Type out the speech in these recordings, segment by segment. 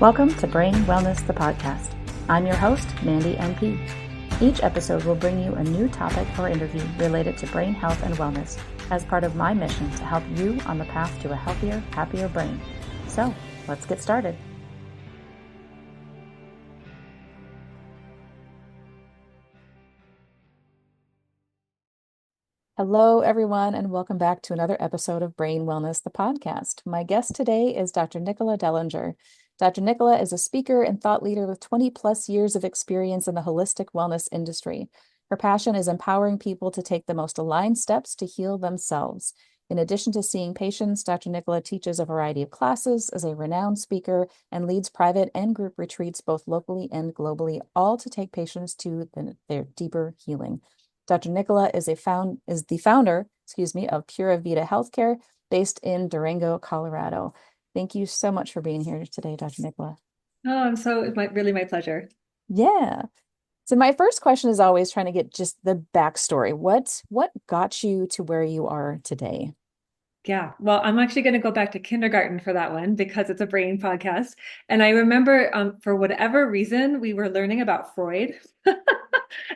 Welcome to Brain Wellness, the podcast. I'm your host, Mandy NP. Each episode will bring you a new topic or interview related to brain health and wellness as part of my mission to help you on the path to a healthier, happier brain. So, let's get started. Hello, everyone, and welcome back to another episode of Brain Wellness, the podcast. My guest today is Dr. Nicola Dehlinger. Dr. Nicola is a speaker and thought leader with 20 plus years of experience in the holistic wellness industry. Her passion is empowering people to take the most aligned steps to heal themselves. In addition to seeing patients, Dr. Nicola teaches a variety of classes, is a renowned speaker, and leads private and group retreats both locally and globally, all to take patients to their deeper healing. Dr. Nicola is the founder, of Pura Vida Healthcare, based in Durango, Colorado. Thank you so much for being here today, Dr. Nicola. Oh, it's really my pleasure. Yeah. So my first question is always trying to get just the backstory. What got you to where you are today? Yeah. Well, I'm actually going to go back to kindergarten for that one because it's a brain podcast. And I remember for whatever reason, we were learning about Freud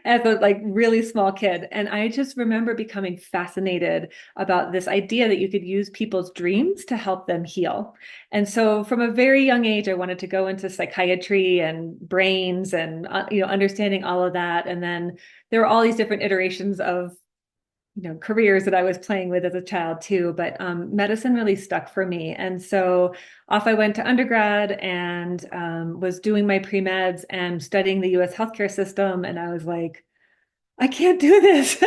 as a really small kid. And I just remember becoming fascinated about this idea that you could use people's dreams to help them heal. And so from a very young age, I wanted to go into psychiatry and brains and, understanding all of that. And then there were all these different iterations of careers that I was playing with as a child too, but medicine really stuck for me. And so off I went to undergrad and was doing my pre-meds and studying the US healthcare system. And I was like, I can't do this.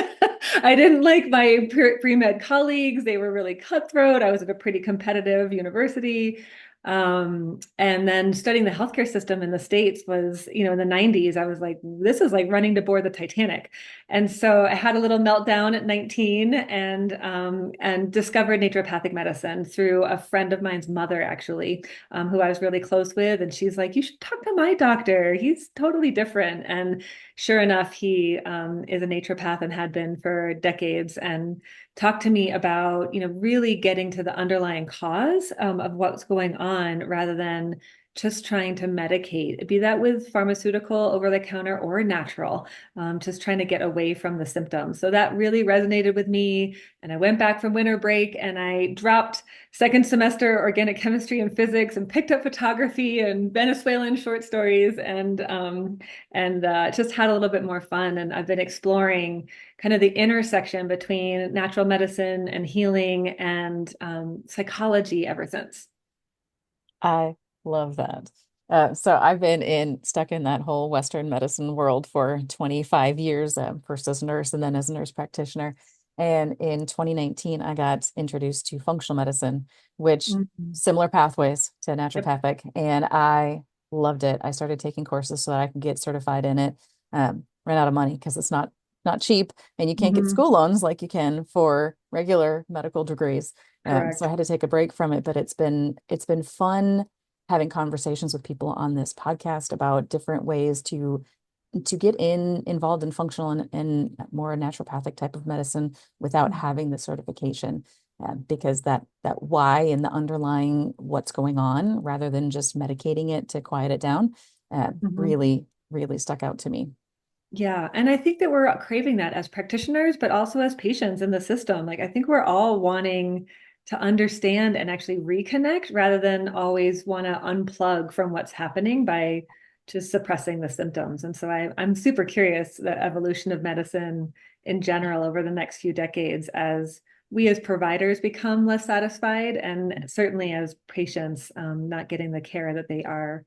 I didn't like my pre-med colleagues. They were really cutthroat. I was at a pretty competitive university. And then studying the healthcare system in the States was, in the 90s, I was like, this is like running to board the Titanic. And so I had a little meltdown at 19 and discovered naturopathic medicine through a friend of mine's mother, actually, who I was really close with. And she's like, you should talk to my doctor. He's totally different. And sure enough, he is a naturopath and had been for decades, and talked to me about, really getting to the underlying cause of what's going on rather than just trying to medicate, be that with pharmaceutical, over the counter, or natural, just trying to get away from the symptoms. So that really resonated with me. And I went back from winter break and I dropped second semester organic chemistry and physics and picked up photography and Venezuelan short stories and just had a little bit more fun. And I've been exploring kind of the intersection between natural medicine and healing and psychology ever since. I love that. So I've been stuck in that whole Western medicine world for 25 years, first as a nurse and then as a nurse practitioner. And in 2019, I got introduced to functional medicine, which Mhm. similar pathways to Yep. naturopathic, and I loved it. I started taking courses so that I could get certified in it. Ran out of money because it's not cheap, and you can't get Mhm. school loans like you can for regular medical degrees. So I Correct. had to take a break from it, but it's been fun having conversations with people on this podcast about different ways to get involved in functional and more naturopathic type of medicine without having the certification, because that why and the underlying what's going on rather than just medicating it to quiet it down, Mhm. really stuck out to me. Yeah. And I think that we're craving that as practitioners, but also as patients in the system. Like, I think we're all wanting to understand and actually reconnect rather than always want to unplug from what's happening by just suppressing the symptoms. And so I'm super curious the evolution of medicine in general over the next few decades as we as providers become less satisfied, and certainly as patients not getting the care that they are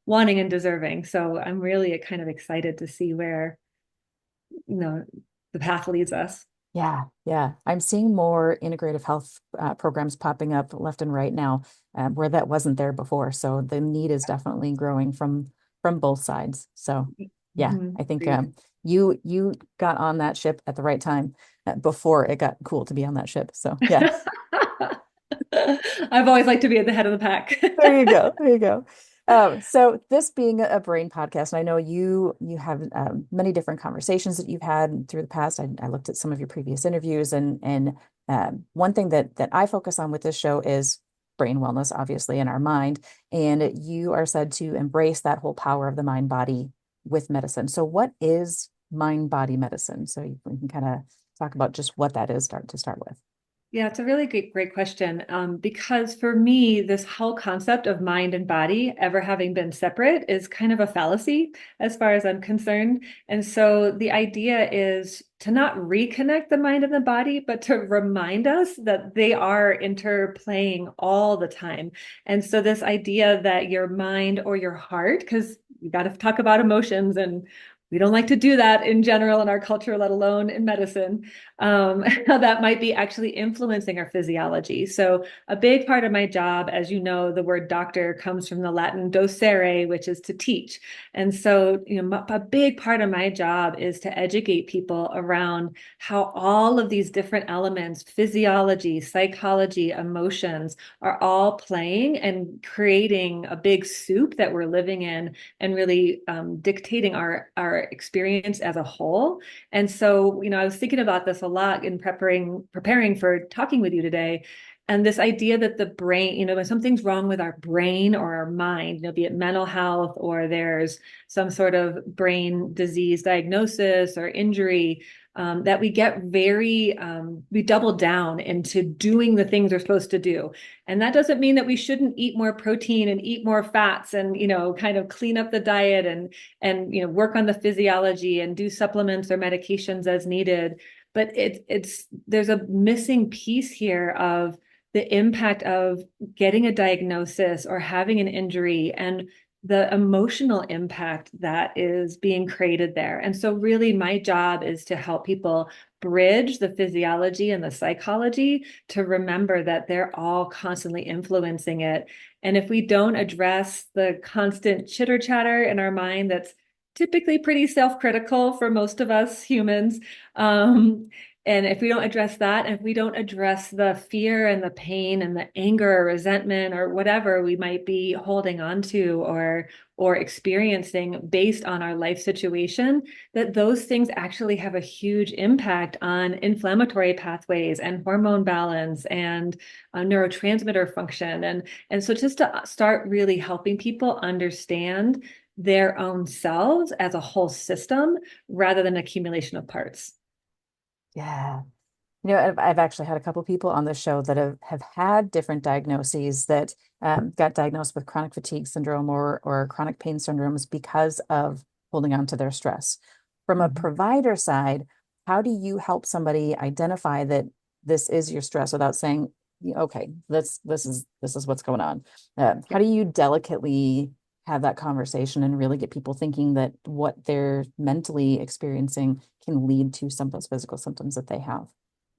wanting and deserving. So I'm really kind of excited to see where, you know, the path leads us. Yeah, yeah. I'm seeing more integrative health programs popping up left and right now, where that wasn't there before. So the need is definitely growing from both sides. So yeah, Mhm. I think Agreed. you got on that ship at the right time, before it got cool to be on that ship. So yeah, I've always liked to be at the head of the pack. there you go, there you go. So this being a brain podcast, and I know you have many different conversations that you've had through the past. I looked at some of your previous interviews, and one thing that I focus on with this show is brain wellness, obviously, in our mind. And you are said to embrace that whole power of the mind body with medicine. So, what is mind body medicine? So, we can kind of talk about just what that is to start with. Yeah, it's a really great question. Because for me, this whole concept of mind and body ever having been separate is kind of a fallacy as far as I'm concerned. And so the idea is to not reconnect the mind and the body, but to remind us that they are interplaying all the time. And so this idea that your mind or your heart, because you got to talk about emotions, and we don't like to do that in general in our culture, let alone in medicine, how that might be actually influencing our physiology. So a big part of my job, as you know, the word doctor comes from the Latin docere, which is to teach. And so, a big part of my job is to educate people around how all of these different elements, physiology, psychology, emotions, are all playing and creating a big soup that we're living in, and really dictating our experience as a whole. And so, I was thinking about this a lot in preparing for talking with you today. And this idea that the brain, when something's wrong with our brain or our mind, be it mental health, or there's some sort of brain disease diagnosis or injury, that we get we double down into doing the things we're supposed to do. And that doesn't mean that we shouldn't eat more protein and eat more fats and, kind of clean up the diet and work on the physiology and do supplements or medications as needed. But there's a missing piece here of the impact of getting a diagnosis or having an injury, and the emotional impact that is being created there. And so really my job is to help people bridge the physiology and the psychology to remember that they're all constantly influencing it. And if we don't address the constant chitter chatter in our mind, that's typically pretty self-critical for most of us humans, and if we don't address that, and if we don't address the fear and the pain and the anger or resentment or whatever we might be holding on to or experiencing based on our life situation, that those things actually have a huge impact on inflammatory pathways and hormone balance and neurotransmitter function. And so just to start really helping people understand their own selves as a whole system rather than accumulation of parts. Yeah. I've actually had a couple people on the show that have had different diagnoses that got diagnosed with chronic fatigue syndrome or chronic pain syndromes because of holding on to their stress. From a Mhm. provider side, how do you help somebody identify that this is your stress without saying, okay, this is what's going on? How do you delicately have that conversation and really get people thinking that what they're mentally experiencing can lead to some of those physical symptoms that they have?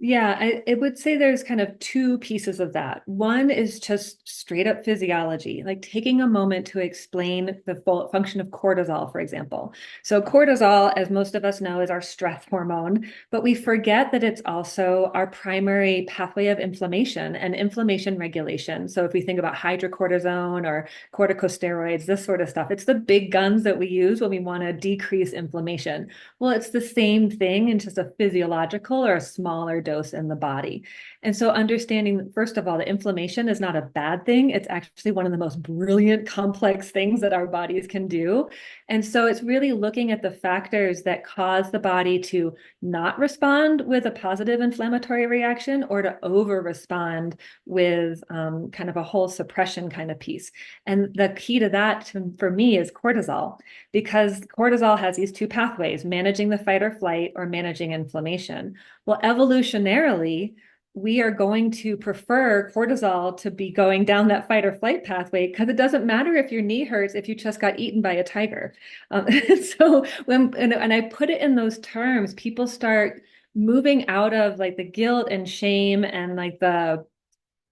Yeah, I would say there's kind of two pieces of that. One is just straight up physiology, like taking a moment to explain the full function of cortisol, for example. So, cortisol, as most of us know, is our stress hormone, but we forget that it's also our primary pathway of inflammation and inflammation regulation. So, if we think about hydrocortisone or corticosteroids, this sort of stuff, it's the big guns that we use when we want to decrease inflammation. Well, it's the same thing in just a physiological or a smaller dose in the body. And so understanding, first of all, the inflammation is not a bad thing. It's actually one of the most brilliant, complex things that our bodies can do. And so it's really looking at the factors that cause the body to not respond with a positive inflammatory reaction or to over respond with kind of a whole suppression kind of piece. And the key to that for me is cortisol, because cortisol has these two pathways, managing the fight or flight or managing inflammation. Well, evolutionarily, we are going to prefer cortisol to be going down that fight or flight pathway, because it doesn't matter if your knee hurts if you just got eaten by a tiger. So and I put it in those terms, people start moving out of like the guilt and shame and like the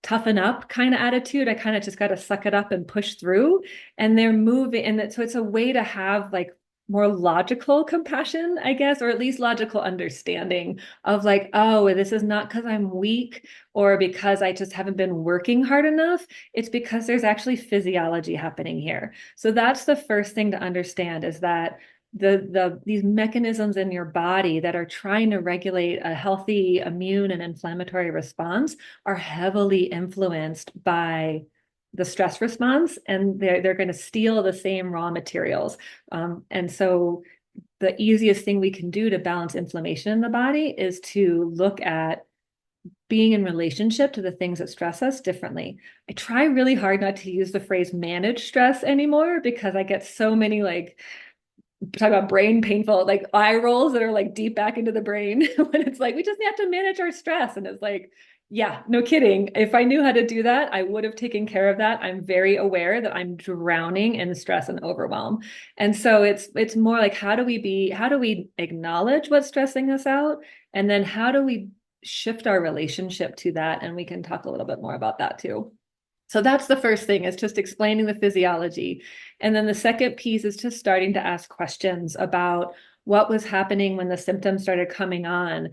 toughen up kind of attitude. I kind of just got to suck it up and push through. And they're moving. So it's a way to have like more logical compassion, I guess, or at least logical understanding of like, oh, this is not because I'm weak or because I just haven't been working hard enough. It's because there's actually physiology happening here. So that's the first thing to understand, is that these mechanisms in your body that are trying to regulate a healthy immune and inflammatory response are heavily influenced by the stress response, and they're going to steal the same raw materials. And so the easiest thing we can do to balance inflammation in the body is to look at being in relationship to the things that stress us differently. I try really hard not to use the phrase manage stress anymore because I get so many like talk about brain painful like eye rolls that are like deep back into the brain when it's like we just have to manage our stress, and it's like yeah, no kidding. If I knew how to do that, I would have taken care of that. I'm very aware that I'm drowning in stress and overwhelm. And so it's more like how do we acknowledge what's stressing us out, and then how do we shift our relationship to that, and we can talk a little bit more about that too. So that's the first thing, is just explaining the physiology. And then the second piece is just starting to ask questions about what was happening when the symptoms started coming on.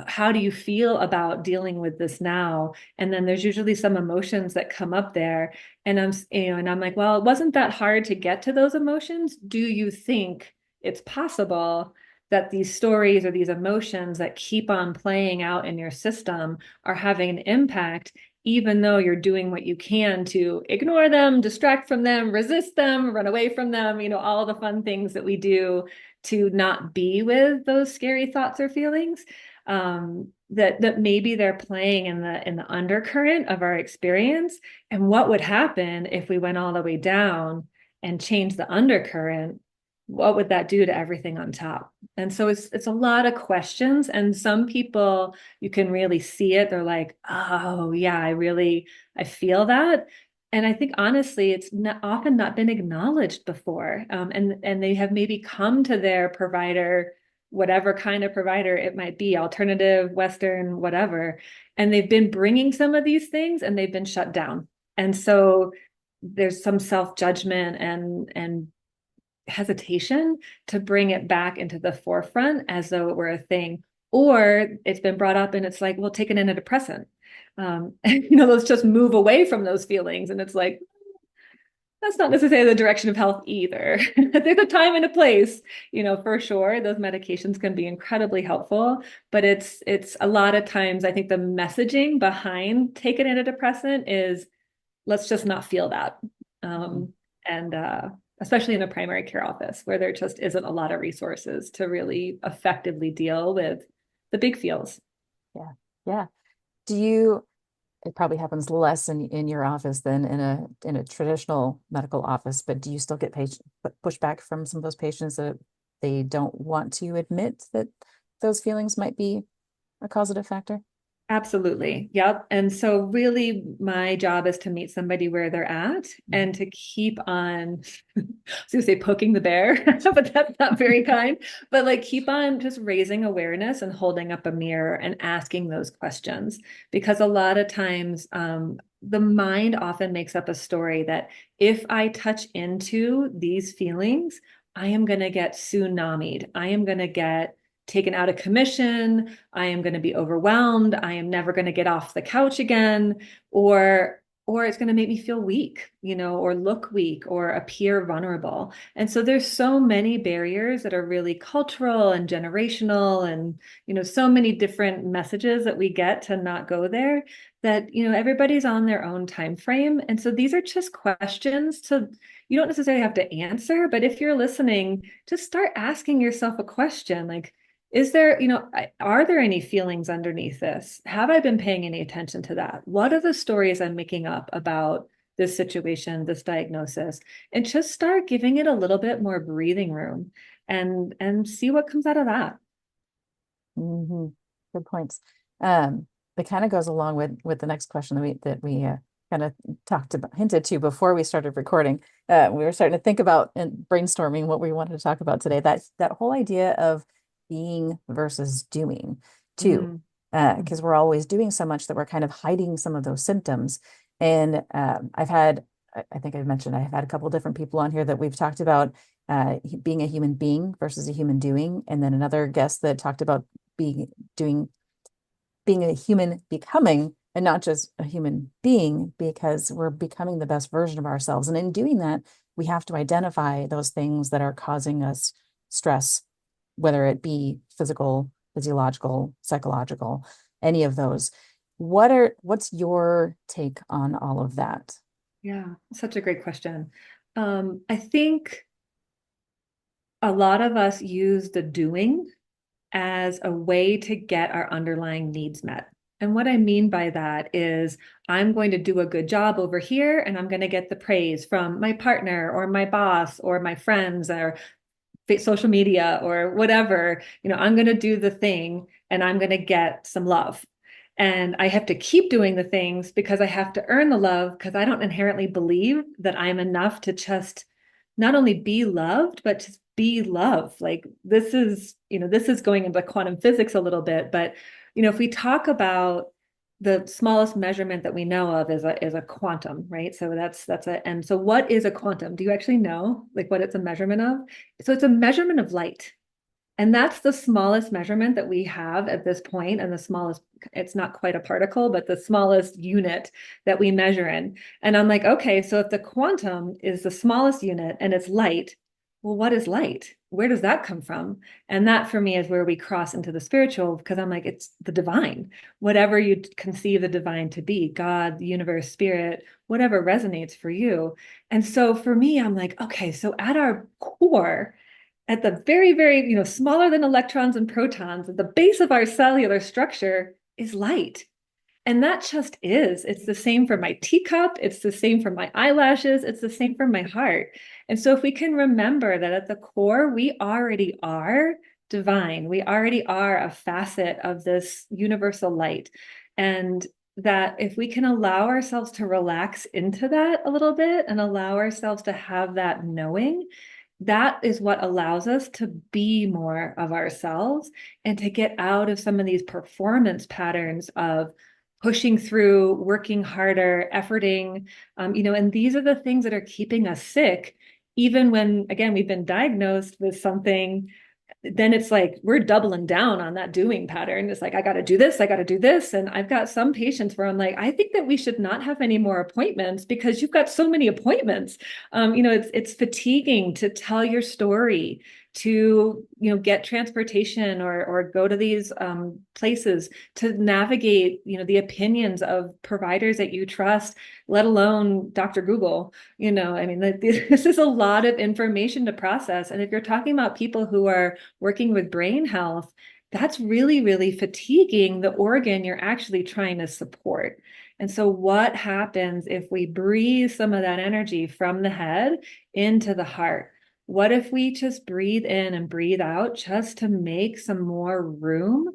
How do you feel about dealing with this now? And then there's usually some emotions that come up there. And I'm like, well, it wasn't that hard to get to those emotions. Do you think it's possible that these stories or these emotions that keep on playing out in your system are having an impact, even though you're doing what you can to ignore them, distract from them, resist them, run away from them, all the fun things that we do to not be with those scary thoughts or feelings, that maybe they're playing in the undercurrent of our experience. And what would happen if we went all the way down and changed the undercurrent? What would that do to everything on top? And so it's a lot of questions. And some people, you can really see it. They're like, oh yeah, I feel that. And I think honestly, it's often not been acknowledged before. And they have maybe come to their provider, whatever kind of provider it might be, alternative, Western, whatever. And they've been bringing some of these things and they've been shut down. And so there's some self-judgment and hesitation to bring it back into the forefront as though it were a thing. Or it's been brought up and it's like, well, take an antidepressant. Let's just move away from those feelings. And it's like, that's not necessarily the direction of health either. There's a time and a place, for sure. Those medications can be incredibly helpful, but it's a lot of times, I think the messaging behind take an antidepressant is let's just not feel that. And especially in a primary care office where there just isn't a lot of resources to really effectively deal with the big feels. Yeah. Yeah. Do you, it probably happens less in your office than in a traditional medical office, but do you still get pushback from some of those patients that they don't want to admit that those feelings might be a causative factor? Absolutely. Yep. And so really my job is to meet somebody where they're at and to keep on, I was going to say poking the bear, but that's not very kind, but like keep on just raising awareness and holding up a mirror and asking those questions. Because a lot of times, the mind often makes up a story that if I touch into these feelings, I am going to get tsunamied. I am going to get taken out of commission. I am going to be overwhelmed. I am never going to get off the couch again, or it's going to make me feel weak, or look weak or appear vulnerable. And so there's so many barriers that are really cultural and generational and, so many different messages that we get to not go there, that, everybody's on their own time frame. And so these are just questions you don't necessarily have to answer, but if you're listening, just start asking yourself a question like, is there, are there any feelings underneath this? Have I been paying any attention to that? What are the stories I'm making up about this situation, this diagnosis? And just start giving it a little bit more breathing room and see what comes out of that. Mm-hmm. Good points. It kind of goes along with the next question that we kind of talked about, hinted to before we started recording. We were starting to think about and brainstorming what we wanted to talk about today. That whole idea of being versus doing too, Mm. because we're always doing so much that we're kind of hiding some of those symptoms. And I think I've mentioned, I've had a couple different people on here that we've talked about being a human being versus a human doing, and then another guest that talked about being doing being a human becoming and not just a human being, because we're becoming the best version of ourselves. And in doing that, we have to identify those things that are causing us stress, whether it be physical, physiological, psychological, any of those. What's your take on all of that? Yeah, such a great question. I think a lot of us use the doing as a way to get our underlying needs met. And what I mean by that is I'm going to do a good job over here and I'm going to get the praise from my partner or my boss or my friends or social media or whatever. I'm going to do the thing and I'm going to get some love. And I have to keep doing the things because I have to earn the love because I don't inherently believe that I'm enough to just not only be loved, but just be love. Like this is going into quantum physics a little bit, but if we talk about the smallest measurement that we know of is a quantum, right? So and so what is a quantum? Do you actually know like what it's a measurement of? So it's a measurement of light. And that's the smallest measurement that we have at this point, and the smallest, it's not quite a particle, but the smallest unit that we measure in. And I'm like, okay, so if the quantum is the smallest unit and it's light, well, what is light? Where does that come from? And that for me is where we cross into the spiritual, because I'm like, it's the divine, whatever you conceive the divine to be, God, the universe, spirit, whatever resonates for you. And so for me, I'm like, okay, so at our core, at the very, very, smaller than electrons and protons, at the base of our cellular structure is light. And that just is. It's the same for my teacup. It's the same for my eyelashes. It's the same for my heart. And so if we can remember that at the core, we already are divine. We already are a facet of this universal light. And that if we can allow ourselves to relax into that a little bit and allow ourselves to have that knowing, that is what allows us to be more of ourselves and to get out of some of these performance patterns of pushing through, working harder, efforting, and these are the things that are keeping us sick, even when, again, we've been diagnosed with something. Then it's like we're doubling down on that doing pattern. It's like, I got to do this, I got to do this. And I've got some patients where I'm like, I think that we should not have any more appointments because you've got so many appointments. It's fatiguing to tell your story, to get transportation or go to these places, to navigate the opinions of providers that you trust, let alone Dr. Google. I mean, this is a lot of information to process. And if you're talking about people who are working with brain health, that's really, really fatiguing the organ you're actually trying to support. And so what happens if we breathe some of that energy from the head into the heart? What if we just breathe in and breathe out just to make some more room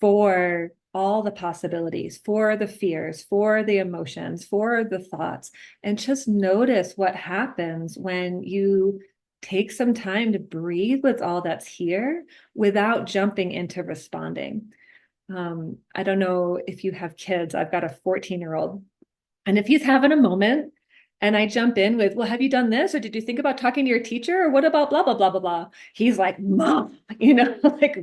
for all the possibilities, for the fears, for the emotions, for the thoughts, and just notice what happens when you take some time to breathe with all that's here without jumping into responding. I don't know if you have kids. I've got a 14-year-old. And if he's having a moment and I jump in with, well, have you done this? Or did you think about talking to your teacher? Or what about blah, blah, blah, blah, blah? He's like, Mom, like,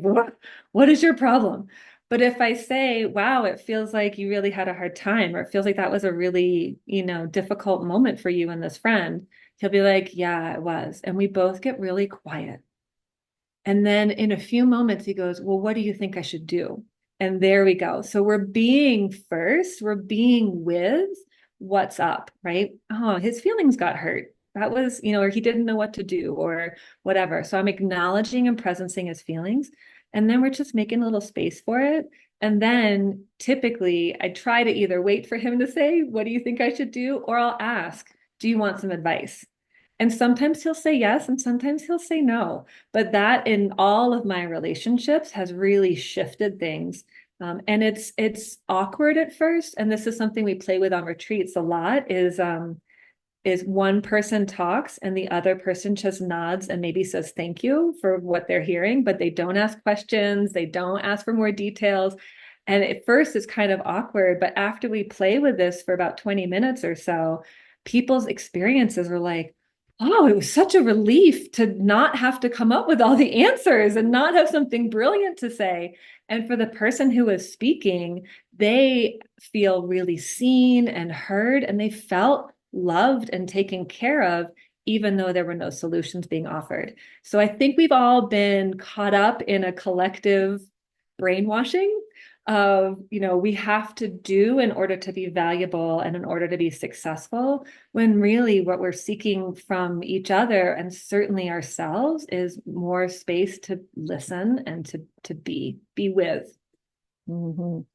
what is your problem? But if I say, wow, it feels like you really had a hard time, or it feels like that was a really, difficult moment for you and this friend, he'll be like, yeah, it was. And we both get really quiet. And then in a few moments, he goes, well, what do you think I should do? And there we go. So we're being first, we're being with what's up, right? Oh, his feelings got hurt. That was, or he didn't know what to do or whatever. So I'm acknowledging and presencing his feelings. And then we're just making a little space for it. And then typically I try to either wait for him to say, what do you think I should do? Or I'll ask, do you want some advice? And sometimes he'll say yes, and sometimes he'll say no. But that in all of my relationships has really shifted things. And it's awkward at first. And this is something we play with on retreats a lot is one person talks and the other person just nods and maybe says thank you for what they're hearing, but they don't ask questions, they don't ask for more details. And at first it's kind of awkward, but after we play with this for about 20 minutes or so, people's experiences are like, oh, it was such a relief to not have to come up with all the answers and not have something brilliant to say. And for the person who is speaking, they feel really seen and heard, and they felt loved and taken care of, even though there were no solutions being offered. So I think we've all been caught up in a collective brainwashing of, we have to do in order to be valuable and in order to be successful, when really what we're seeking from each other and certainly ourselves is more space to listen and to be with. Mhm.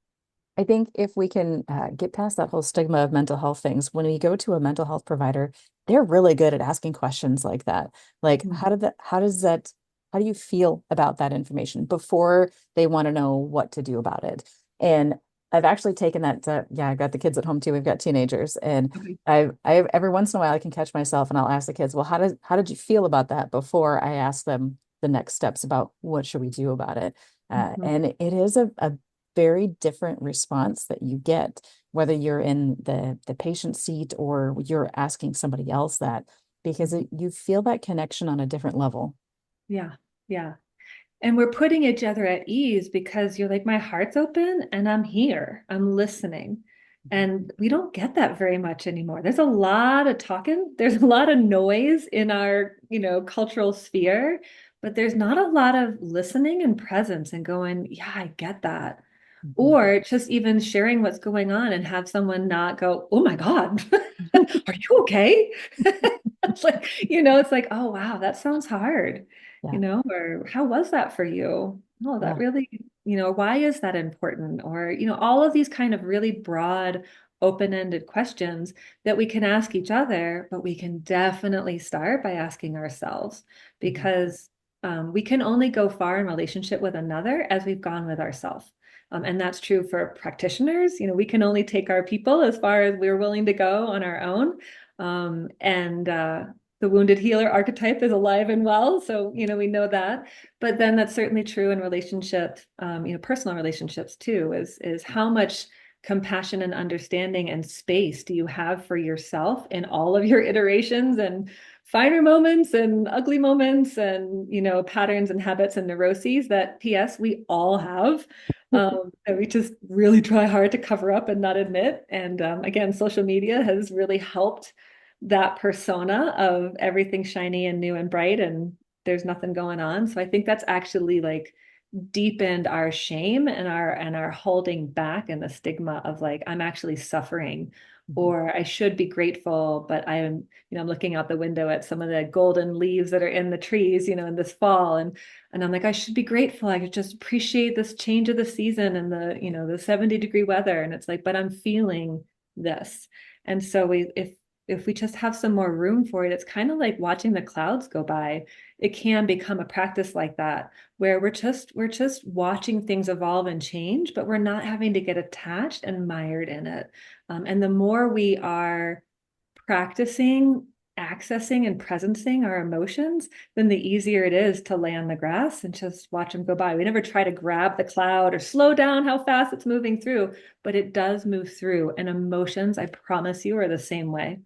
I think if we can get past that whole stigma of mental health things, when we go to a mental health provider, they're really good at asking questions like that. Like, how do you feel about that information before they want to know what to do about it? And I've actually taken that to, yeah, I've got the kids at home too. We've got teenagers, and Okay. I've every once in a while I can catch myself and I'll ask the kids, well, how did you feel about that before I ask them the next steps about what should we do about it? Mhm. And it is a very different response that you get, whether you're in the patient seat or you're asking somebody else that, because you feel that connection on a different level. Yeah. Yeah. And we're putting each other at ease because you're like, my heart's open and I'm here, I'm listening. And we don't get that very much anymore. There's a lot of talking, there's a lot of noise in our, cultural sphere, but there's not a lot of listening and presence and going, yeah, I get that. Mhm. Or just even sharing what's going on and have someone not go, oh my God, are you okay? It's like, it's like, oh wow, that sounds hard, Yeah, or how was that for you? Oh, that yeah. really, why is that important? Or, all of these kind of really broad, open-ended questions that we can ask each other, but we can definitely start by asking ourselves Mhm. because we can only go far in relationship with another as we've gone with ourselves. And that's true for practitioners. We can only take our people as far as we're willing to go on our own. And the wounded healer archetype is alive and well. So, we know that. But then that's certainly true in relationships, personal relationships too, is how much compassion and understanding and space do you have for yourself in all of your iterations and finer moments and ugly moments and, patterns and habits and neuroses that, P.S., we all have. That we just really try hard to cover up and not admit. And again, social media has really helped that persona of everything shiny and new and bright, and there's nothing going on. So I think that's actually like deepened our shame and our holding back and the stigma of like, I'm actually suffering. Mhm. Or I should be grateful, but I'm looking out the window at some of the golden leaves that are in the trees, in this fall, and I'm like, I should be grateful. I could just appreciate this change of the season and the 70-degree weather. And it's like, but I'm feeling this. And so if we just have some more room for it, it's kind of like watching the clouds go by. It can become a practice like that, where we're just watching things evolve and change, but we're not having to get attached and mired in it. And the more we are practicing accessing and presencing our emotions, then the easier it is to lay on the grass and just watch them go by. We never try to grab the cloud or slow down how fast it's moving through, but it does move through. And emotions, I promise you, are the same way.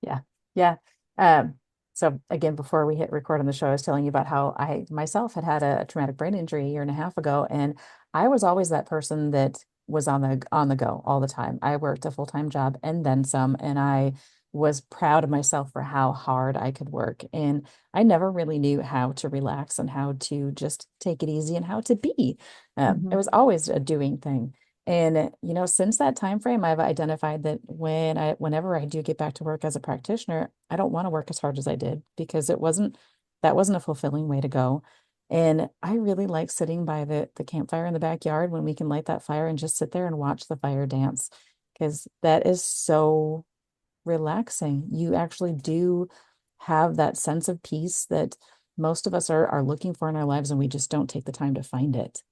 Yeah. Yeah. Um, so again, before we hit record on the show, I was telling you about how I myself had a traumatic brain injury a year and a half ago, and I was always that person that was on the go all the time. I worked a full-time job and then some, and I was proud of myself for how hard I could work. And I never really knew how to relax and how to just take it easy and how to be. It Mhm. was always a doing thing. And since that time frame, I've identified that whenever I do get back to work as a practitioner, I don't want to work as hard as I did because that wasn't a fulfilling way to go. And I really like sitting by the campfire in the backyard when we can light that fire and just sit there and watch the fire dance because that is so relaxing. You actually do have that sense of peace that most of us are looking for in our lives, and we just don't take the time to find it.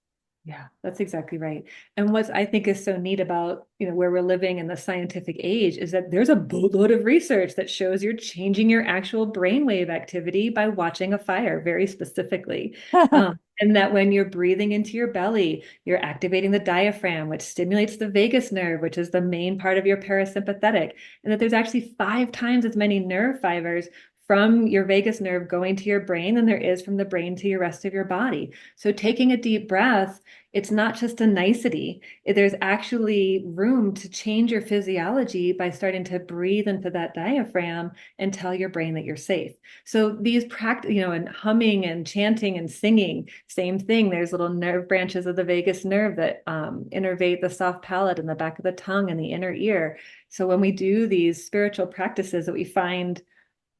Yeah, that's exactly right. And what I think is so neat about, where we're living in the scientific age is that there's a boatload of research that shows you're changing your actual brainwave activity by watching a fire very specifically. And that when you're breathing into your belly, you're activating the diaphragm, which stimulates the vagus nerve, which is the main part of your parasympathetic. And that there's actually 5 times as many nerve fibers from your vagus nerve going to your brain than there is from the brain to your rest of your body. So taking a deep breath, it's not just a nicety. There's actually room to change your physiology by starting to breathe into that diaphragm and tell your brain that you're safe. So these practice, and humming and chanting and singing, same thing. There's little nerve branches of the vagus nerve that innervate the soft palate and the back of the tongue and the inner ear. So when we do these spiritual practices that we find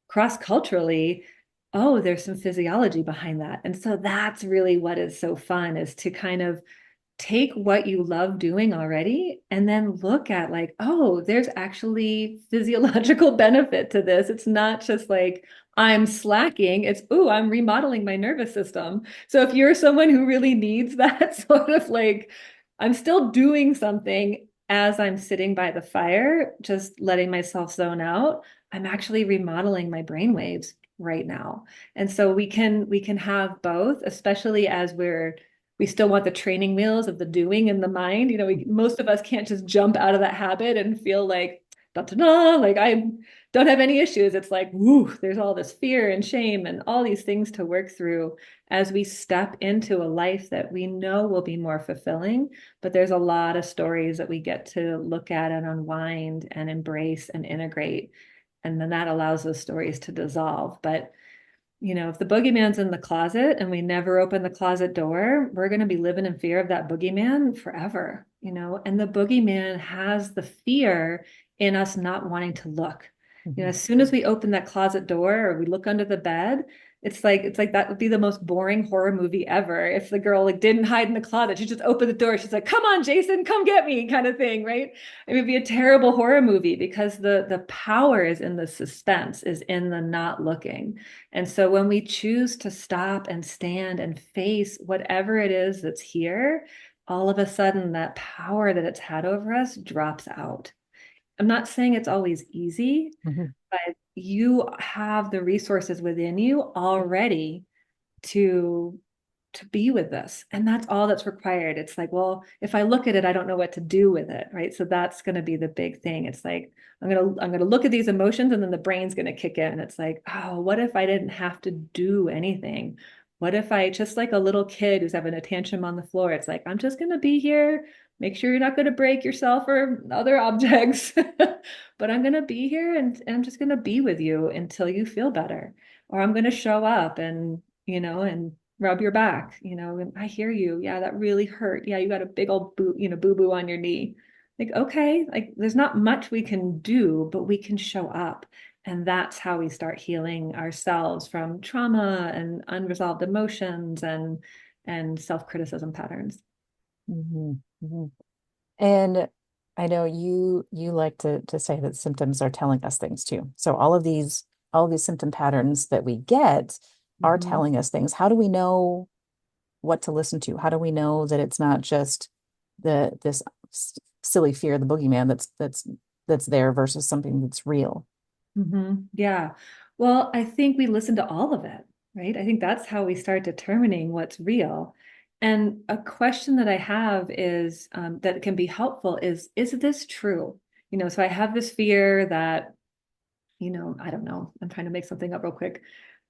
cross-culturally, oh, there's some physiology behind that. And so that's really what is so fun, is to kind of take what you love doing already and then look at like, oh, there's actually physiological benefit to this. It's not just like I'm slacking. It's, oh, I'm remodeling my nervous system. So if you're someone who really needs that sort of like, I'm still doing something as I'm sitting by the fire, just letting myself zone out, I'm actually remodeling my brain waves right now. And so we can have both, especially as we still want the training wheels of the doing in the mind. Most of us can't just jump out of that habit and feel like, da, da, da, like I don't have any issues. It's like, woo, there's all this fear and shame and all these things to work through as we step into a life that we know will be more fulfilling. But there's a lot of stories that we get to look at and unwind and embrace and integrate. And then that allows those stories to dissolve. But if the boogeyman's in the closet and we never open the closet door, we're going to be living in fear of that boogeyman forever. And the boogeyman has the fear in us not wanting to look. Mhm. As soon as we open that closet door or we look under the bed, it's like that would be the most boring horror movie ever. If the girl like didn't hide in the closet, she just opened the door. She's like, "Come on, Jason, come get me," kind of thing, right? It would be a terrible horror movie because the power is in the suspense, is in the not looking. And so when we choose to stop and stand and face whatever it is that's here, all of a sudden that power that it's had over us drops out. I'm not saying it's always easy, Mhm. but you have the resources within you already to be with this, and that's all that's required. It's like, well, if I look at it, I don't know what to do with it, right? So that's going to be the big thing. It's like I'm going to look at these emotions, and then the brain's going to kick in. It's like, oh, what if I didn't have to do anything? What if I, just like a little kid who's having a tantrum on the floor, it's like, I'm just going to be here, make sure you're not going to break yourself or other objects, but I'm going to be here, and I'm just going to be with you until you feel better. Or I'm going to show up and rub your back, and I hear you. Yeah, that really hurt. Yeah, you got a big old boo-boo on your knee. Like, okay, like there's not much we can do, but we can show up. And that's how we start healing ourselves from trauma and unresolved emotions and self-criticism patterns. Mhm. Mhm. And I know you like to say that symptoms are telling us things too. So all of these symptom patterns that we get are Mhm. telling us things. How do we know what to listen to? How do we know that it's not just this silly fear, the boogeyman that's there versus something that's real? Yeah. Well, I think we listen to all of it, right? I think that's how we start determining what's real. And a question that I have is that can be helpful is this true? So I have this fear that, I don't know, I'm trying to make something up real quick.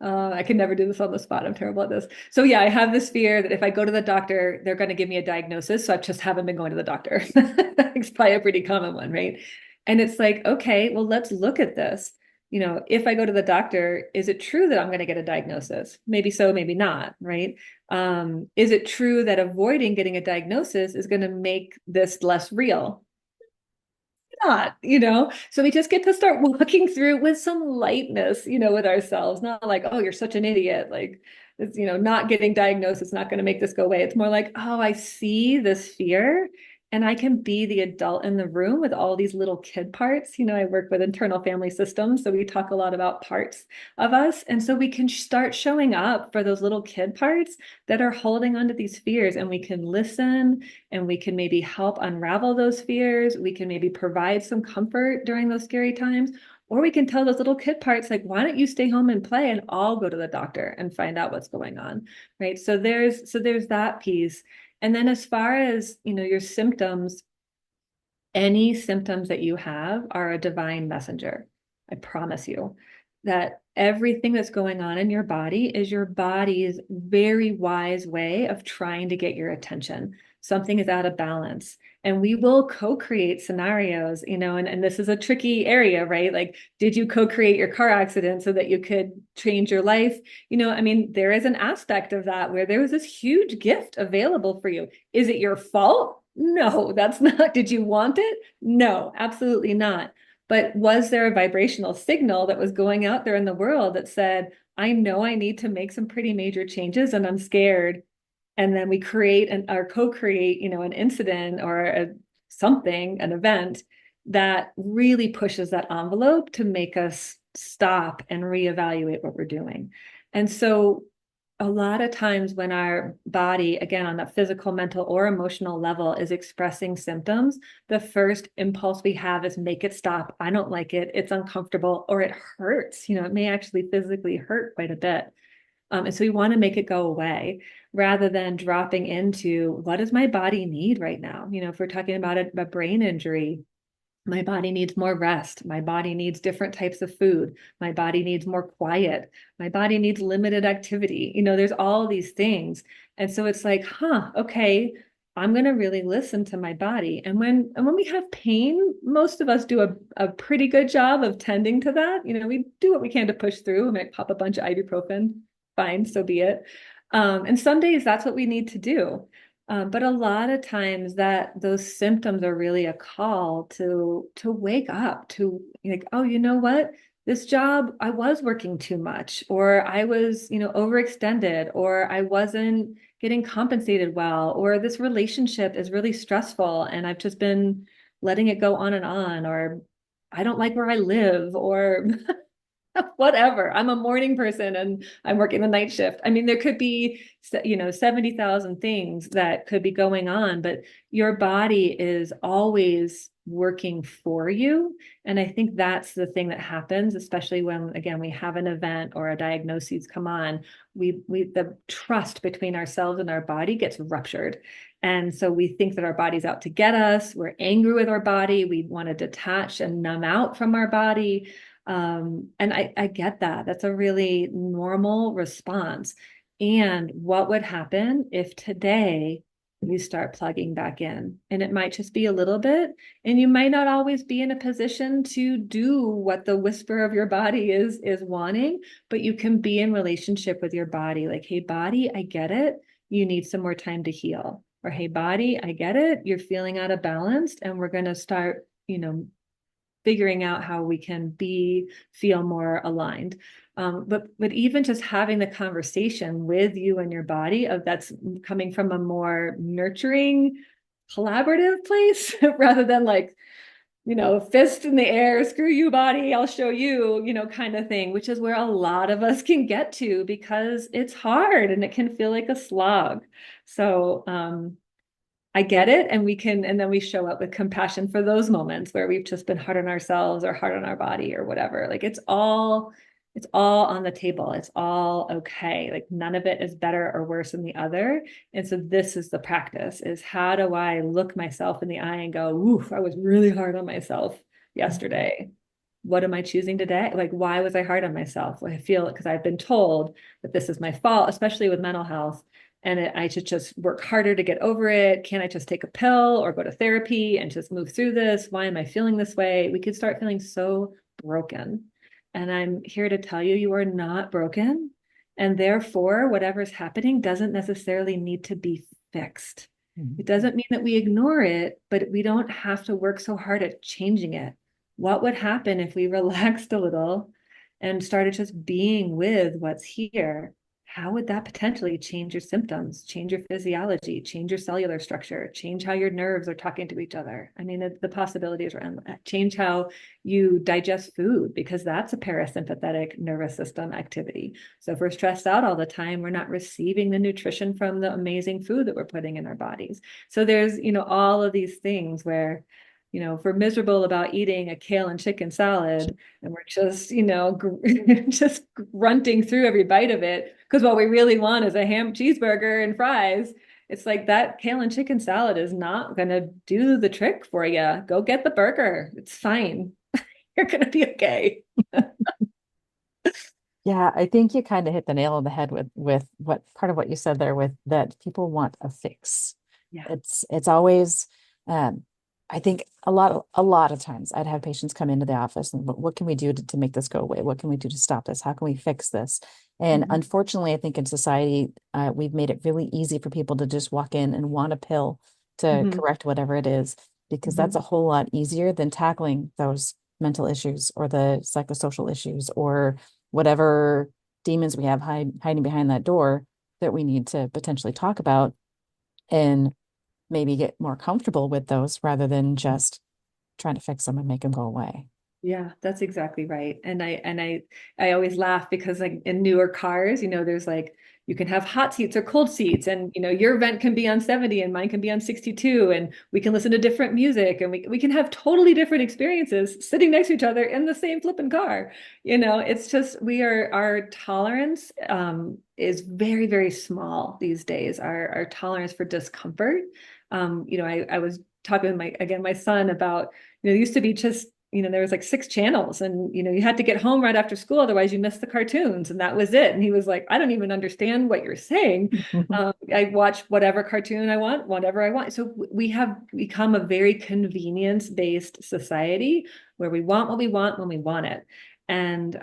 I can never do this on the spot. I'm terrible at this. So yeah, I have this fear that if I go to the doctor, they're going to give me a diagnosis. So I just haven't been going to the doctor. It's probably a pretty common one, right? And it's like, okay, well, let's look at this. If I go to the doctor, is it true that I'm going to get a diagnosis? Maybe so, maybe not, right? Is it true that avoiding getting a diagnosis is going to make this less real? Not. So we just get to start walking through with some lightness, with ourselves, not like, oh, you're such an idiot. Like, it's, not getting diagnosed, it's not going to make this go away. It's more like, oh, I see this fear and I can be the adult in the room with all these little kid parts. I work with internal family systems, so we talk a lot about parts of us. And so we can start showing up for those little kid parts that are holding onto these fears, and we can listen, and we can maybe help unravel those fears. We can maybe provide some comfort during those scary times. Or we can tell those little kid parts, like, why don't you stay home and play, and I'll go to the doctor and find out what's going on. Right. So there's that piece. And then as far as, your symptoms, any symptoms that you have are a divine messenger. I promise you. that everything that's going on in your body is your body's very wise way of trying to get your attention. Something is out of balance. And we will co-create scenarios, and this is a tricky area, right? Like, did you co-create your car accident so that you could change your life? I mean, there is an aspect of that where there was this huge gift available for you. Is it your fault? No, that's not. Did you want it? No, absolutely not. But was there a vibrational signal that was going out there in the world that said, I know I need to make some pretty major changes and I'm scared? And then we create or co-create, an incident or something, an event that really pushes that envelope to make us stop and reevaluate what we're doing. And so a lot of times when our body, again, on a physical, mental, or emotional level is expressing symptoms, the first impulse we have is make it stop. I don't like it. It's uncomfortable or it hurts. It may actually physically hurt quite a bit. And so we want to make it go away rather than dropping into what does my body need right now? If we're talking about a brain injury, my body needs more rest. My body needs different types of food. My body needs more quiet. My body needs limited activity. There's all these things. And so it's like, okay, I'm going to really listen to my body. And when we have pain, most of us do a pretty good job of tending to that. We do what we can to push through. We might pop a bunch of ibuprofen. Fine, so be it. And some days that's what we need to do. But a lot of times that those symptoms are really a call to wake up to like, oh, you know what? This job, I was working too much, or I was, overextended, or I wasn't getting compensated well, or this relationship is really stressful and I've just been letting it go on, or I don't like where I live, or whatever. I'm a morning person and I'm working the night shift. I mean, there could be, 70,000 things that could be going on, but your body is always working for you. And I think that's the thing that happens, especially when, again, we have an event or a diagnosis come on, the trust between ourselves and our body gets ruptured. And so we think that our body's out to get us. We're angry with our body. We want to detach and numb out from our body. And I get that. That's a really normal response. And what would happen if today you start plugging back in? And it might just be a little bit, and you might not always be in a position to do what the whisper of your body is wanting, but you can be in relationship with your body. Like, hey, body, I get it. You need some more time to heal. Or, hey, body, I get it. You're feeling out of balance, and we're going to start, figuring out how we can feel more aligned. But even just having the conversation with you and your body of that's coming from a more nurturing, collaborative place rather than like, fist in the air, screw you, body, I'll show you, kind of thing, which is where a lot of us can get to because it's hard and it can feel like a slog. So I get it. And then we show up with compassion for those moments where we've just been hard on ourselves or hard on our body or whatever. Like it's all on the table. It's all okay. Like none of it is better or worse than the other. And so this is the practice is how do I look myself in the eye and go, oof, I was really hard on myself yesterday. What am I choosing today? Like, why was I hard on myself? I feel because I've been told that this is my fault, especially with mental health and I should just work harder to get over it. Can't I just take a pill or go to therapy and just move through this? Why am I feeling this way? We could start feeling so broken. And I'm here to tell you, you are not broken. And therefore, whatever's happening doesn't necessarily need to be fixed. Mhm. It doesn't mean that we ignore it, but we don't have to work so hard at changing it. What would happen if we relaxed a little and started just being with what's here? How would that potentially change your symptoms, change your physiology, change your cellular structure, change how your nerves are talking to each other? I mean, the possibilities are endless. Change how you digest food, because that's a parasympathetic nervous system activity. So if we're stressed out all the time, we're not receiving the nutrition from the amazing food that we're putting in our bodies. So there's, all of these things where if we're miserable about eating a kale and chicken salad and we're just, just grunting through every bite of it, because what we really want is a ham cheeseburger and fries. It's like that kale and chicken salad is not going to do the trick for you. Go get the burger. It's fine. You're going to be okay. Yeah, I think you kind of hit the nail on the head with what part of what you said there with that people want a fix. Yeah. It's always um I think a lot of times I'd have patients come into the office and what can we do to make this go away? What can we do to stop this? How can we fix this? And Mhm. unfortunately, I think in society, we've made it really easy for people to just walk in and want a pill to Mhm. correct whatever it is, because that's Mhm. a whole lot easier than tackling those mental issues or the psychosocial issues or whatever demons we have hiding behind that door that we need to potentially talk about and maybe get more comfortable with those rather than just trying to fix them and make them go away. Yeah, that's exactly right. And I always laugh because like in newer cars, there's like you can have hot seats or cold seats, and your vent can be on 70 and mine can be on 62, and we can listen to different music, and we can have totally different experiences sitting next to each other in the same flipping car. It's just our tolerance is very, very small these days. Our tolerance for discomfort. I was talking with my son about, it used to be just there was like six channels, and you had to get home right after school, otherwise you missed the cartoons, and that was it. And he was like, I don't even understand what you're saying. I watch whatever cartoon I want, whatever I want. So we have become a very convenience-based society where we want what we want when we want it. And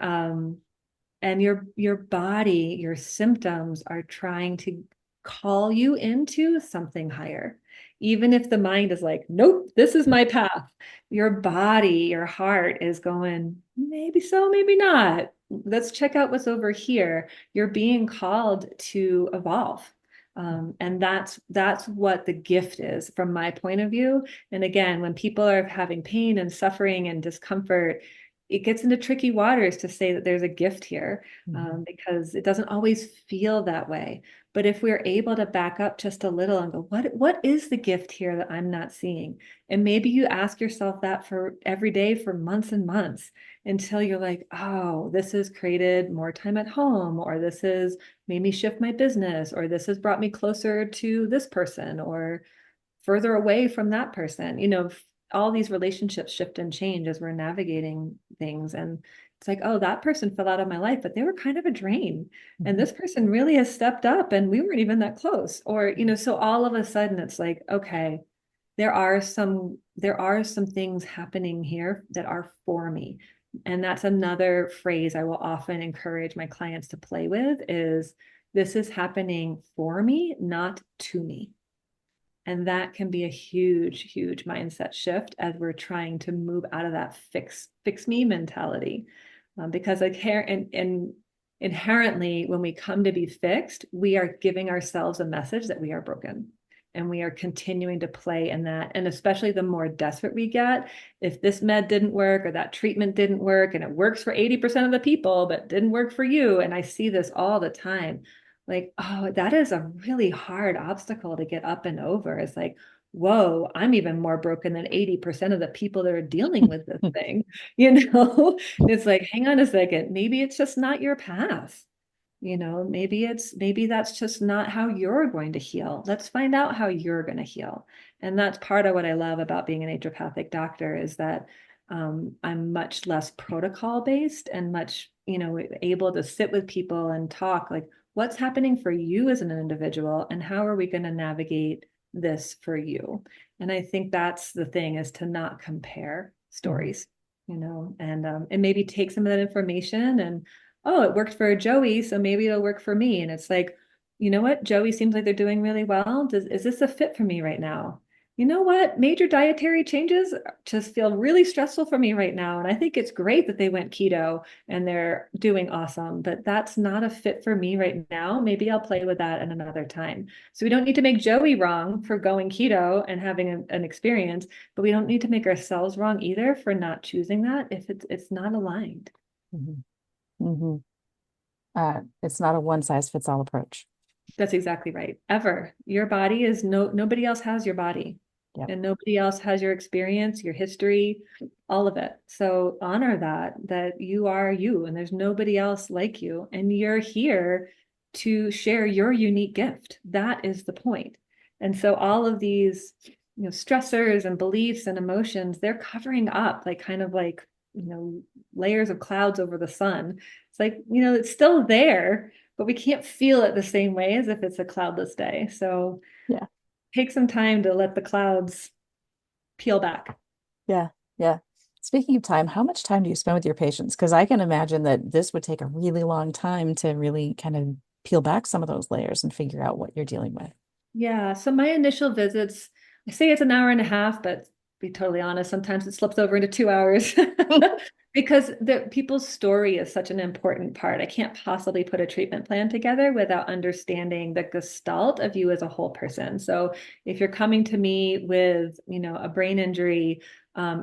your body, your symptoms are trying to call you into something higher. Even if the mind is like, nope, this is my path. Your body, your heart is going, maybe so, maybe not. Let's check out what's over here. You're being called to evolve. And that's what the gift is from my point of view. And again, when people are having pain and suffering and discomfort, it gets into tricky waters to say that there's a gift here, Mhm. because it doesn't always feel that way. But if we're able to back up just a little and go, what is the gift here that I'm not seeing? And maybe you ask yourself that for every day for months and months until you're like, oh, this has created more time at home, or this has made me shift my business, or this has brought me closer to this person, or further away from that person. All these relationships shift and change as we're navigating things. And it's like, oh, that person fell out of my life, but they were kind of a drain. And Mhm. this person really has stepped up and we weren't even that close. Or, so all of a sudden it's like, okay, there are some things happening here that are for me. And that's another phrase I will often encourage my clients to play with is, this is happening for me, not to me. And that can be a huge, huge mindset shift as we're trying to move out of that fix me mentality. Because like and inherently, when we come to be fixed, we are giving ourselves a message that we are broken. And we are continuing to play in that. And especially the more desperate we get, if this med didn't work or that treatment didn't work, and it works for 80% of the people, but didn't work for you. And I see this all the time, like, oh, that is a really hard obstacle to get up and over. It's like, whoa, I'm even more broken than 80% of the people that are dealing with this thing. It's like, hang on a second, maybe it's just not your path. Maybe that's just not how you're going to heal. Let's find out how you're going to heal. And that's part of what I love about being an naturopathic doctor is that I'm much less protocol based and much, able to sit with people and talk like, what's happening for you as an individual and how are we going to navigate this for you? And I think that's the thing, is to not compare Mhm. stories, and maybe take some of that information and, oh, it worked for Joey, so maybe it'll work for me. And it's like, you know what? Joey seems like they're doing really well. Is this a fit for me right now? You know what? Major dietary changes just feel really stressful for me right now. And I think it's great that they went keto and they're doing awesome, but that's not a fit for me right now. Maybe I'll play with that at another time. So we don't need to make Joey wrong for going keto and having an experience, but we don't need to make ourselves wrong either for not choosing that if it's not aligned. Mhm. Mhm. It's not a one size fits all approach. That's exactly right. Ever. Your body is nobody else has your body, Yep. and nobody else has your experience, your history, all of it. So honor that you are you and there's nobody else like you, and you're here to share your unique gift. That is the point. And so all of these, stressors and beliefs and emotions, they're covering up like kind of like layers of clouds over the sun. It's like, it's still there, but we can't feel it the same way as if it's a cloudless day. So Yeah. take some time to let the clouds peel back. Yeah. Yeah. Speaking of time, how much time do you spend with your patients? Because I can imagine that this would take a really long time to really kind of peel back some of those layers and figure out what you're dealing with. Yeah. So my initial visits, I say it's an hour and a half, but to be totally honest, sometimes it slips over into 2 hours because the people's story is such an important part. I can't possibly put a treatment plan together without understanding the gestalt of you as a whole person. So if you're coming to me with, a brain injury,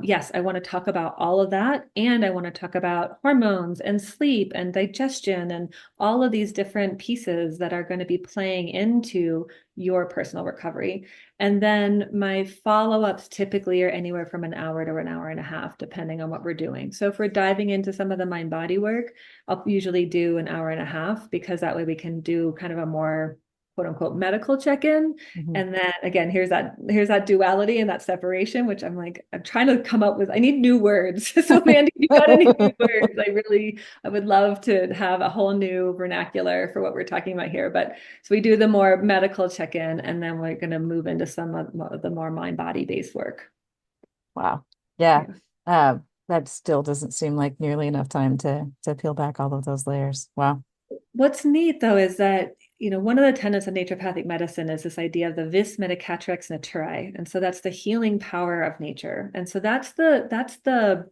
yes, I want to talk about all of that. And I want to talk about hormones and sleep and digestion and all of these different pieces that are going to be playing into your personal recovery. And then my follow-ups typically are anywhere from an hour to an hour and a half, depending on what we're doing. So if we're diving into some of the mind body work, I'll usually do an hour and a half because that way we can do kind of a more quote unquote medical check-in. Mhm. And then again, here's that duality and that separation, which I'm trying to come up with. I need new words. So Mandy, you got any new words? I would love to have a whole new vernacular for what we're talking about here. But so we do the more medical check-in, and then we're going to move into some of the more mind-body based work. Wow. Yeah. Yeah. That still doesn't seem like nearly enough time to peel back all of those layers. Wow. What's neat though is that, one of the tenets of naturopathic medicine is this idea of the vis medicatrix naturae. And so that's the healing power of nature. And so that's the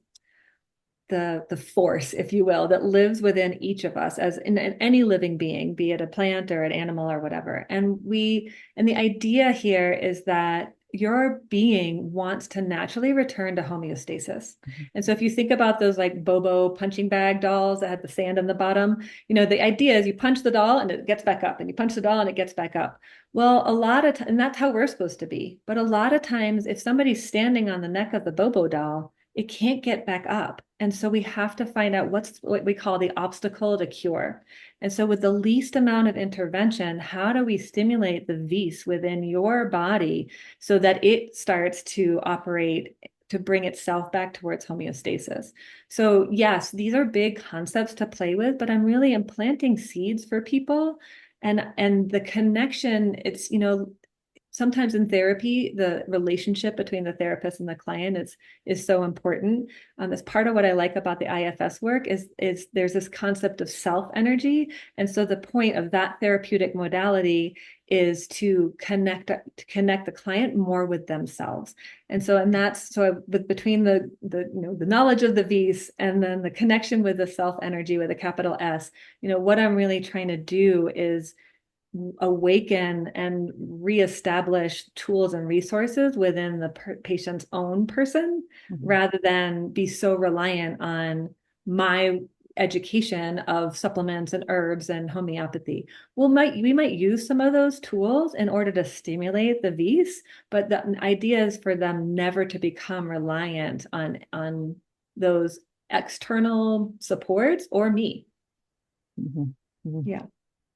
force, if you will, that lives within each of us as in any living being, be it a plant or an animal or whatever. And the idea here is that your being wants to naturally return to homeostasis. Mhm. And so if you think about those like Bobo punching bag dolls that had the sand on the bottom, the idea is you punch the doll and it gets back up, and you punch the doll and it gets back up. Well, a lot of and that's how we're supposed to be. But a lot of times, if somebody's standing on the neck of the Bobo doll, it can't get back up. And so we have to find out what's what we call the obstacle to cure. And so with the least amount of intervention, how do we stimulate the vis within your body so that it starts to operate to bring itself back towards homeostasis? So yes, these are big concepts to play with, but I'm really implanting seeds for people. And the connection, it's, sometimes in therapy, the relationship between the therapist and the client is so important. That's part of what I like about the IFS work is there's this concept of self energy, and so the point of that therapeutic modality is to connect the client more with themselves. And that's so between the knowledge of the vis and then the connection with the self energy with a capital S, what I'm really trying to do is awaken and reestablish tools and resources within the patient's own person Mhm. rather than be so reliant on my education of supplements and herbs and homeopathy. We might use some of those tools in order to stimulate the vis, but the idea is for them never to become reliant on those external supports or me. Mhm. Mhm. Yeah.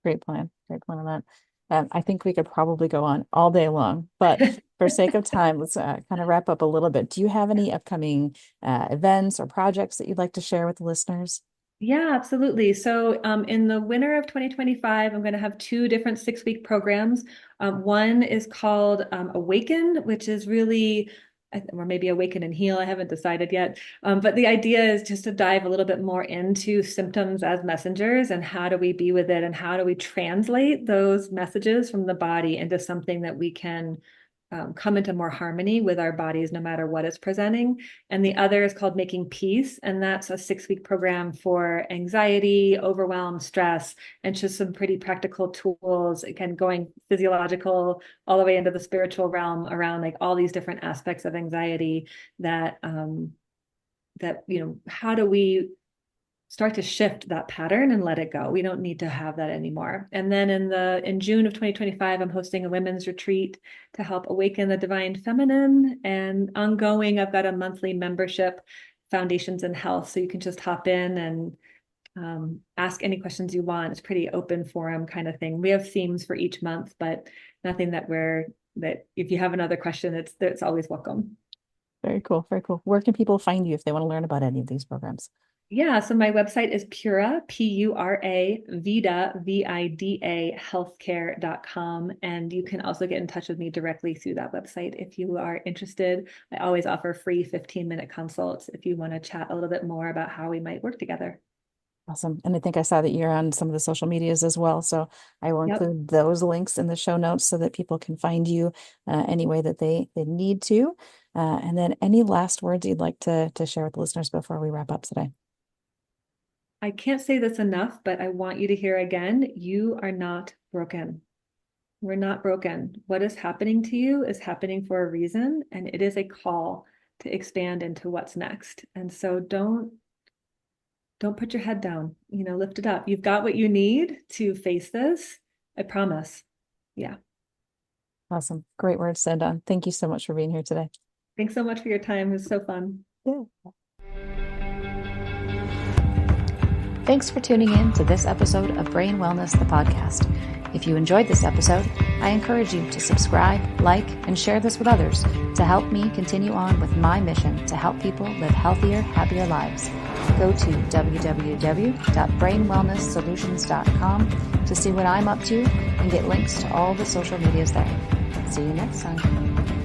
Great plan. Great plan on that. I think we could probably go on all day long, but for sake of time, let's kind of wrap up a little bit. Do you have any upcoming events or projects that you'd like to share with the listeners? Yeah, absolutely. So, in the winter of 2025, I'm going to have two different 6-week programs. One is called Awaken, which is really, or maybe Awaken and Heal. I haven't decided yet. But the idea is just to dive a little bit more into symptoms as messengers and how do we be with it and how do we translate those messages from the body into something that we can come into more harmony with our bodies no matter what is presenting. And the other is called Making Peace. And that's a 6-week program for anxiety, overwhelm, stress, and just some pretty practical tools, again, going physiological all the way into the spiritual realm around like all these different aspects of anxiety that how do we start to shift that pattern and let it go. We don't need to have that anymore. And then in June of 2025, I'm hosting a women's retreat to help awaken the divine feminine. And ongoing, I've got a monthly membership, Foundations in Health. So you can just hop in and ask any questions you want. It's pretty open forum kind of thing. We have themes for each month, but nothing that if you have another question, it's always welcome. Very cool. Very cool. Where can people find you if they want to learn about any of these programs? Yeah, so my website is Pura, Pura Vida, Vida healthcare.com. And you can also get in touch with me directly through that website if you are interested. I always offer free 15-minute consults if you want to chat a little bit more about how we might work together. Awesome. And I think I saw that you're on some of the social medias as well. So I will Yep. include those links in the show notes so that people can find you any way that they need to. And then any last words you'd like to share with the listeners before we wrap up today? I can't say this enough, but I want you to hear again, you are not broken. We're not broken. What is happening to you is happening for a reason, and it is a call to expand into what's next. And so don't put your head down, lift it up. You've got what you need to face this. I promise. Yeah. Awesome. Great words said on. Thank you so much for being here today. Thanks so much for your time. It was so fun. Yeah. Thanks for tuning in to this episode of Brain Wellness, the podcast. If you enjoyed this episode, I encourage you to subscribe, like, and share this with others to help me continue on with my mission to help people live healthier, happier lives. Go to www.brainwellnesssolutions.com to see what I'm up to and get links to all the social medias there. See you next time.